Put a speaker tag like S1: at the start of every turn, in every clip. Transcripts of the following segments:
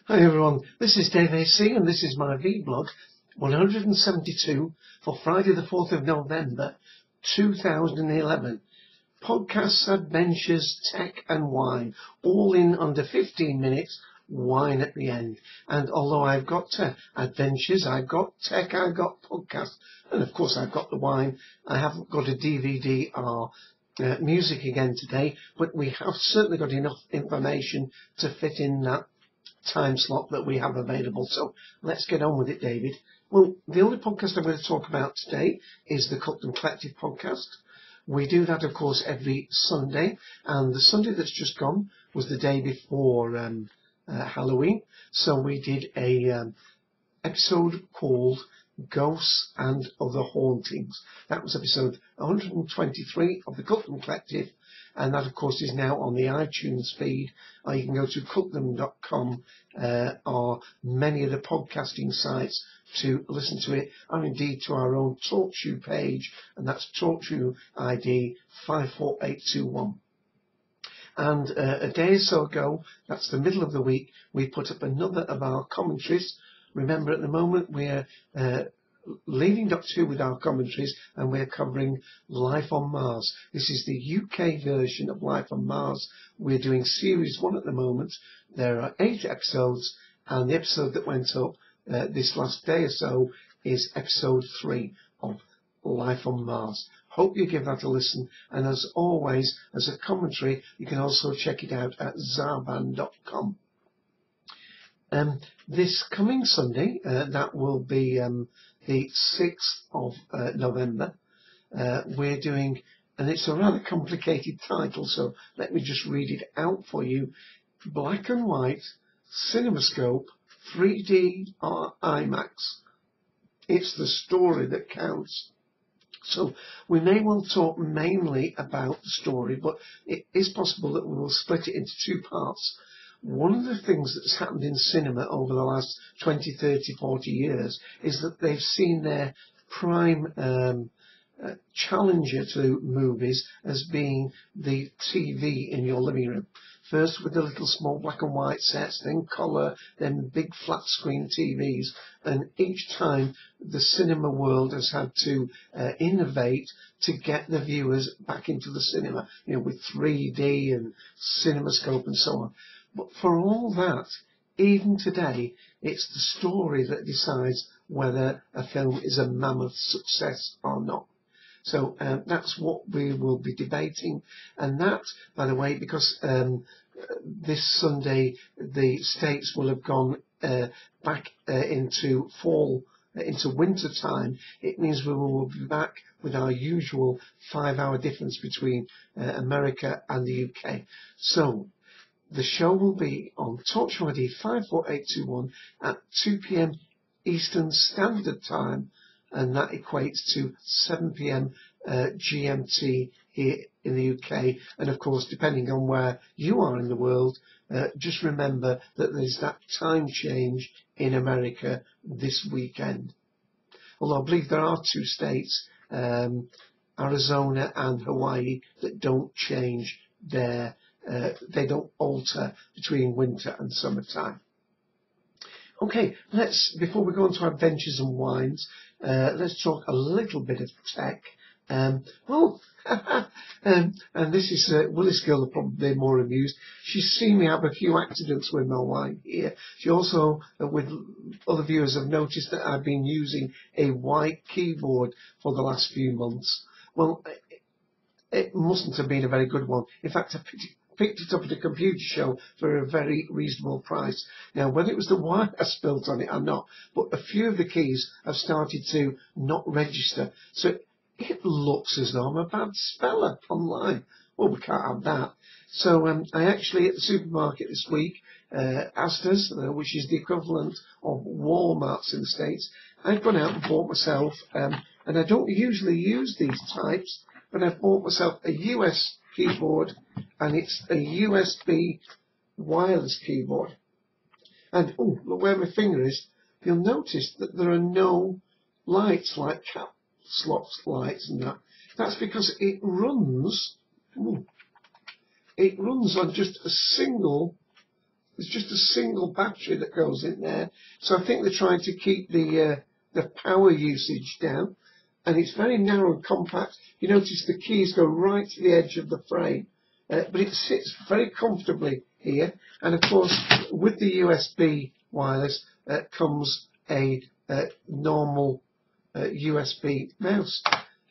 S1: Hi everyone, this is daveac and this is my vblog 172 for Friday the 4th of November 2011. Podcasts, adventures, tech and wine, all in under 15 minutes, wine at the end. And although I've got adventures, I've got tech, I've got podcasts, and of course I've got the wine, I haven't got a DVD or music again today, but we have certainly got enough information to fit in that time slot that we have available. So let's get on with it, David. Well, the only podcast I'm going to talk about today is the Cooked and Collected podcast. We do that, of course, every Sunday, and the Sunday that's just gone was the day before Halloween. So we did a episode called Ghosts and Other Hauntings. That was episode 123 of the Cooked and Collected, and that, of course, is now on the iTunes feed, or you can go to cookdem.com or many of the podcasting sites to listen to it, and indeed to our own TalkShoe page, and that's TalkShoe ID 54821. And a day or so ago, that's the middle of the week, we put up another of our commentaries. Remember, at the moment, we're leaving Doctor Who with our commentaries, and we're covering Life on Mars. This is the UK version of Life on Mars. We're doing series 1 at the moment. There are 8 episodes, and the episode that went up this last day or so is episode 3 of Life on Mars. Hope you give that a listen, and as always, as a commentary, you can also check it out at zarban.com. This coming Sunday, that will be the 6th of November, we're doing, and it's a rather complicated title, so let me just read it out for you. Black and white, CinemaScope, 3D or IMAX. It's the story that counts. So we may well talk mainly about the story, but it is possible that we will split it into 2 parts. One of the things that's happened in cinema over the last 20, 30, 40 years is that they've seen their prime challenger to movies as being the TV in your living room. First with the little small black and white sets, then colour, then big flat screen TVs, and each time the cinema world has had to innovate to get the viewers back into the cinema, with 3D and CinemaScope and so on. But for all that, even today, it's the story that decides whether a film is a mammoth success or not. So that's what we will be debating. And that, by the way, because this Sunday the States will have gone back into winter time, it means we will be back with our usual 5-hour difference between America and the UK. So the show will be on TalkShoe ID 54821 at 2 p.m. Eastern Standard Time, and that equates to 7 p.m. GMT here in the UK. And of course, depending on where you are in the world, just remember that there's that time change in America this weekend. Although I believe there are 2 states, Arizona and Hawaii, that don't change their they don't alter between winter and summertime. Okay, before we go on to adventures and wines, let's talk a little bit of tech. And this is Willis Gill, are probably more amused. She's seen me have a few accidents with my wine here. She also, with other viewers, have noticed that I've been using a white keyboard for the last few months. Well, it mustn't have been a very good one. In fact, I picked it up at a computer show for a very reasonable price. Now, whether it was the wine I spilt on it or not, but a few of the keys have started to not register. So it looks as though I'm a bad speller online. Well, we can't have that. So I actually, at the supermarket this week, Asda's, which is the equivalent of Walmart's in the States, I've gone out and bought myself, and I don't usually use these types, but I've bought myself a US keyboard, and it's a USB wireless keyboard. And look where my finger is. You'll notice that there are no lights like cap slots lights and that. That's because it runs on just a single There's just a single battery that goes in there. So I think they're trying to keep the power usage down. And it's very narrow and compact. You notice the keys go right to the edge of the frame. But it sits very comfortably here. And of course, with the USB wireless comes a normal USB mouse.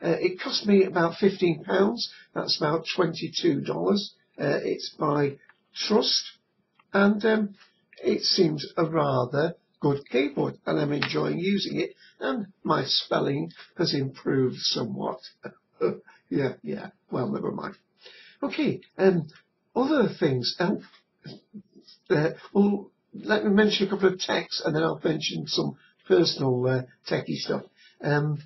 S1: It cost me about £15. That's about $22. It's by Trust, and it seems a rather good keyboard, and I'm enjoying using it. And my spelling has improved somewhat. yeah. Well, never mind. Okay. Other things. Well, let me mention a couple of techs, and then I'll mention some personal techie stuff. I'm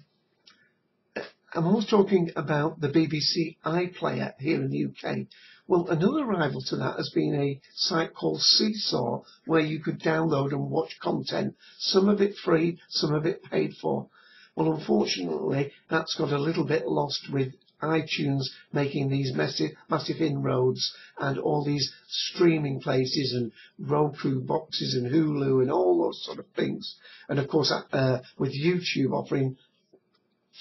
S1: always talking about the BBC iPlayer here in the UK. Well, another rival to that has been a site called Seesaw, where you could download and watch content, some of it free, some of it paid for. Well, unfortunately, that's got a little bit lost with iTunes making these massive inroads, and all these streaming places and Roku boxes and Hulu and all those sort of things. And of course, with YouTube offering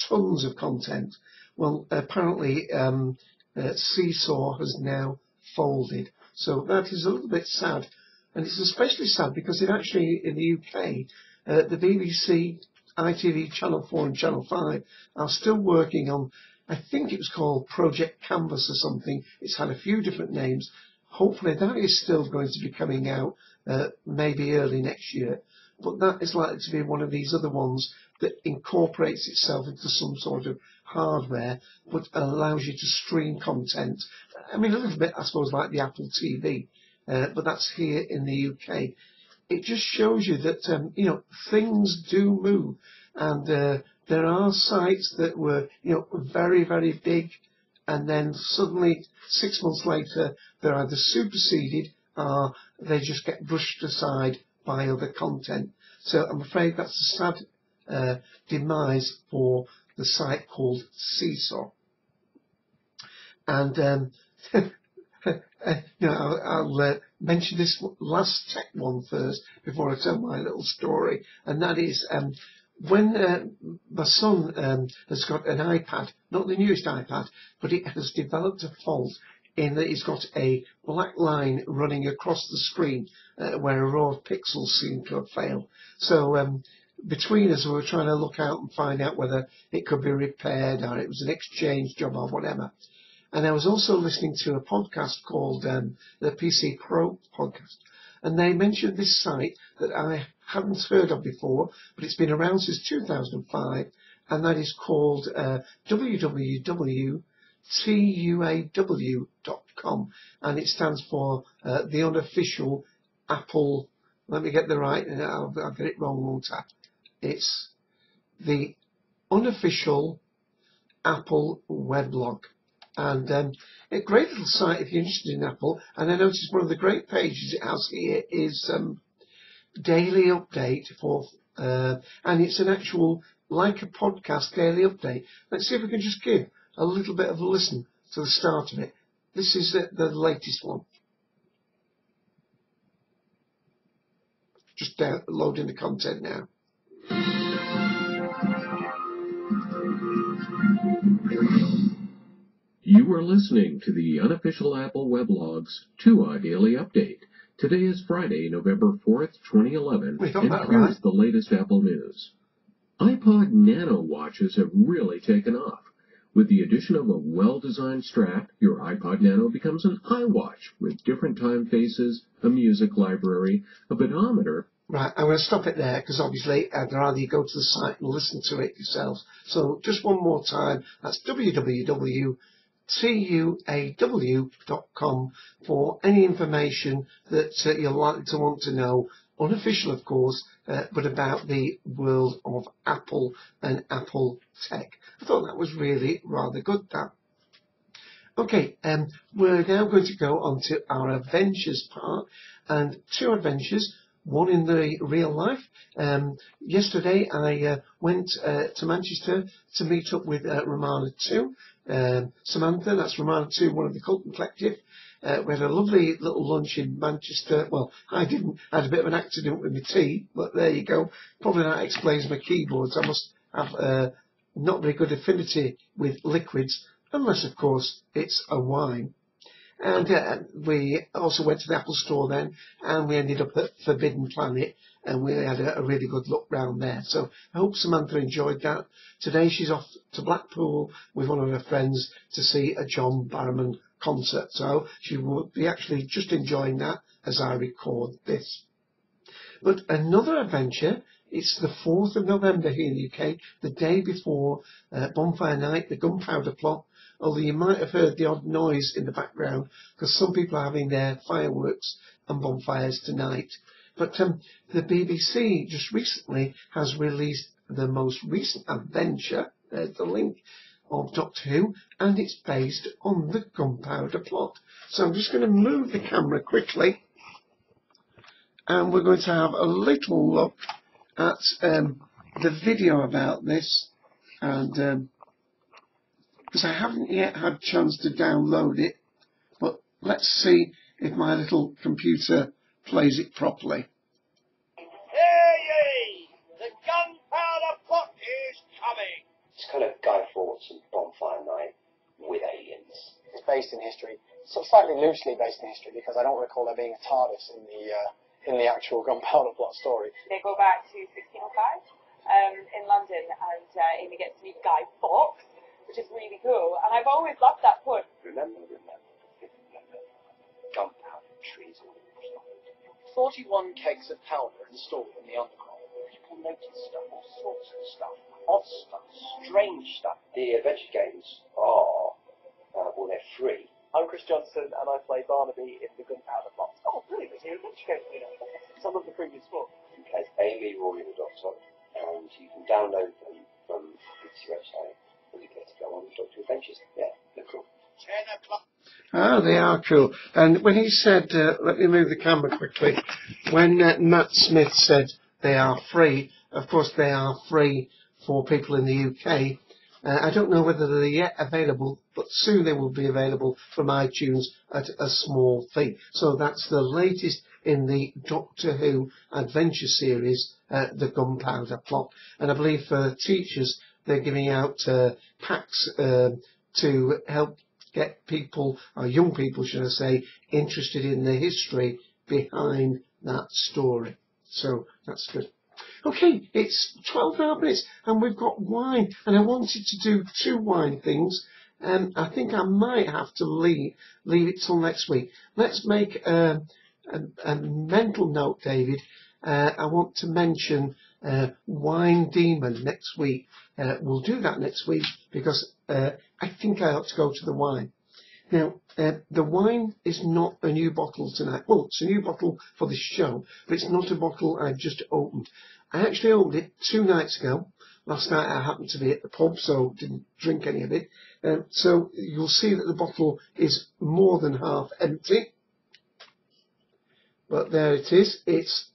S1: tons of content. Well, apparently Seesaw has now folded, so that is a little bit sad, and it's especially sad because it actually, in the UK, the BBC, ITV Channel 4 and Channel 5 are still working on, I think it was called Project Canvas or something. It's had a few different names. Hopefully that is still going to be coming out maybe early next year, but that is likely to be one of these other ones that incorporates itself into some sort of hardware, but allows you to stream content. I mean, a little bit, I suppose, like the Apple TV, but that's here in the UK. It just shows you that, you know, things do move, and there are sites that were, you know, very, very big, and then suddenly 6 months later, they're either superseded or they just get brushed aside by other content. So I'm afraid that's a sad demise for the site called Seesaw. And you know, I'll mention this last tech one first before I tell my little story, and that is when my son has got an iPad, not the newest iPad, but it has developed a fault in that it's got a black line running across the screen where a row of pixels seem to have failed. So between us, we were trying to look out and find out whether it could be repaired or it was an exchange job or whatever. And I was also listening to a podcast called the PC Pro podcast, and they mentioned this site that I hadn't heard of before, but it's been around since 2005, and that is called www.tuaw.com, and it stands for the unofficial Apple. Let me get the right, and I'll get it wrong, won't I? It's the unofficial Apple weblog. And a great little site if you're interested in Apple. And I noticed one of the great pages it has here is daily update for, and it's an actual, like a podcast, daily update. Let's see if we can just give a little bit of a listen to the start of it. This is the latest one. Just loading the content now.
S2: You are listening to the unofficial Apple weblog's TUA Daily Update. Today is Friday, November 4th, 2011, and here's the latest Apple news. iPod Nano watches have really taken off. With the addition of a well-designed strap, your iPod Nano becomes an iWatch with different time faces, a music library, a pedometer.
S1: Right, I'm going to stop it there because obviously I'd rather you go to the site and listen to it yourselves. So just one more time, that's www.tuaw.com for any information that you're likely to want to know, unofficial of course, but about the world of Apple and Apple tech. I thought that was really rather good, that. Okay, we're now going to go on to our adventures part, and two adventures, one in the real life. Yesterday I went to Manchester to meet up with Romana 2. Samantha, that's Romana 2, one of the Cult Collective. We had a lovely little lunch in Manchester. Well, I didn't. I had a bit of an accident with my tea, but there you go. Probably that explains my keyboards. I must have not very good affinity with liquids, unless, of course, it's a wine. And we also went to the Apple store then, and we ended up at Forbidden Planet, and we had a really good look round there. So I hope Samantha enjoyed that. Today she's off to Blackpool with one of her friends to see a John Barrowman concert. So she will be actually just enjoying that as I record this. But another adventure, it's the 4th of November here in the UK, the day before Bonfire Night, the Gunpowder Plot. Although you might have heard the odd noise in the background because some people are having their fireworks and bonfires tonight. But the BBC just recently has released the most recent adventure, there's the link, of Doctor Who, and it's based on the Gunpowder Plot. So I'm just going to move the camera quickly, and we're going to have a little look at the video about this, and because I haven't yet had a chance to download it, but let's see if my little computer plays it properly.
S3: Hear ye! The Gunpowder Plot is coming!
S4: It's kind of Guy Fawkes and Bonfire Night with aliens.
S5: It's based in history, so slightly loosely based in history, because I don't recall there being a TARDIS in the actual Gunpowder Plot story.
S6: They go back to 1605 in London, and Amy gets to meet Guy Fawkes, which is really cool, and I've always loved that put.
S4: Remember, gunpowder trees and stuff.
S5: 41 kegs of powder installed in the underground.
S4: People notice stuff, all sorts of stuff, odd stuff, strange stuff. The adventure games are, well, they're free.
S5: I'm Chris Johnson, and I play Barnaby in the Gunpowder Plot.
S6: Oh, brilliant, it's an adventure game, you know.
S5: Some of the previous book.
S4: You can play Amy, Rory, and the Doctor, and you can download them from the BBC website. You get to go on Doctor Adventures. Yeah, they're cool.
S3: 10 o'clock.
S1: Ah, they are cool. And when he said, let me move the camera quickly, when Matt Smith said they are free, of course they are free for people in the UK. I don't know whether they're yet available, but soon they will be available from iTunes at a small fee. So that's the latest in the Doctor Who adventure series, the Gunpowder Plot. And I believe for teachers, they're giving out packs to help get people, or young people should I say, interested in the history behind that story. So that's good. Okay, it's 12 minutes and we've got wine, and I wanted to do 2 wine things, and I think I might have to leave it till next week. Let's make a mental note, David. I want to mention Wine Demon next week. We'll do that next week because I think I ought to go to the wine. Now, the wine is not a new bottle tonight. Well, it's a new bottle for this show, but it's not a bottle I just opened. I actually opened it 2 nights ago. Last night I happened to be at the pub, so didn't drink any of it. So you'll see that the bottle is more than half empty. But there it is. It's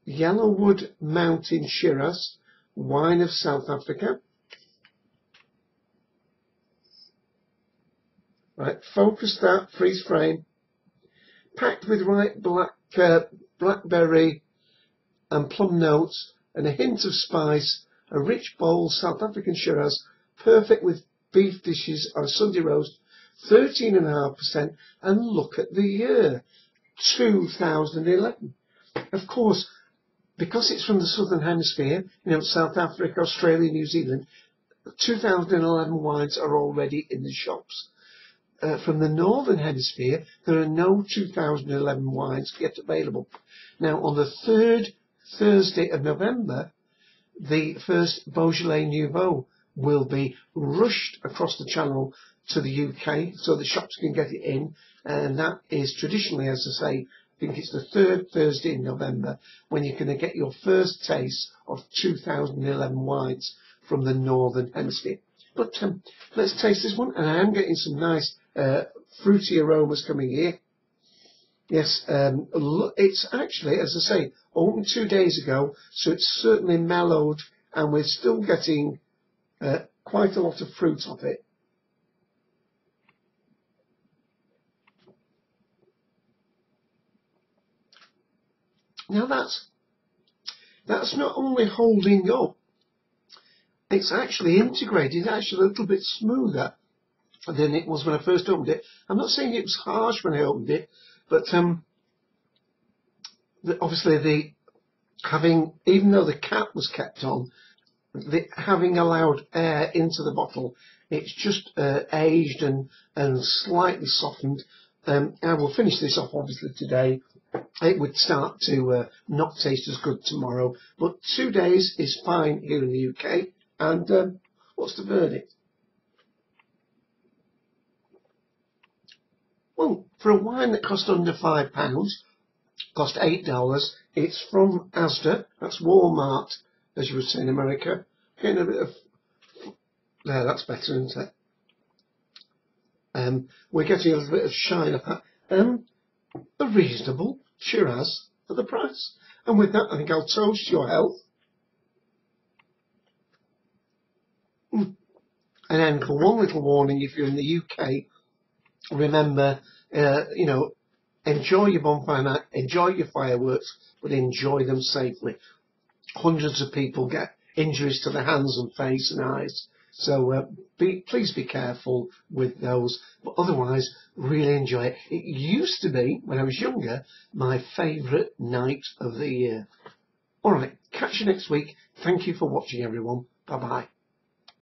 S1: Yellowwood Mountain Shiraz, wine of South Africa. Right, focus that, freeze frame. Packed with ripe blackberry and plum notes and a hint of spice, a rich bold South African Shiraz, perfect with beef dishes on a Sunday roast, 13.5%, and look at the year, 2011. Of course, because it's from the Southern Hemisphere, South Africa, Australia, New Zealand, 2011 wines are already in the shops. From the Northern Hemisphere, there are no 2011 wines yet available. Now, on the 3rd Thursday of November, the first Beaujolais Nouveau will be rushed across the channel to the UK so the shops can get it in, and that is traditionally, as I say, I think it's the 3rd Thursday in November when you're going to get your first taste of 2011 wines from the Northern Hemisphere. But let's taste this one, and I am getting some nice fruity aromas coming here. Yes, it's actually, as I say, opened 2 days ago, so it's certainly mellowed, and we're still getting quite a lot of fruit off it. Now that's not only holding up, it's actually integrated. It's actually a little bit smoother than it was when I first opened it. I'm not saying it was harsh when I opened it, but obviously even though the cap was kept on, having allowed air into the bottle, it's just aged and slightly softened. I will finish this off obviously today. It would start to not taste as good tomorrow, but 2 days is fine here in the UK. And what's the verdict? Well, for a wine that cost under £5, cost $8, it's from Asda, that's Walmart, as you would say in America. Getting a bit of, there, that's better, isn't it? We're getting a little bit of shine of that. A reasonable Shiraz for the price. And with that, I think I'll toast your health. And then for one little warning, if you're in the UK, remember, enjoy your bonfire night, enjoy your fireworks, but enjoy them safely. Hundreds of people get injuries to their hands and face and eyes. So please be careful with those. But otherwise, really enjoy it. It used to be, when I was younger, my favourite night of the year. All right, catch you next week. Thank you for watching, everyone. Bye-bye.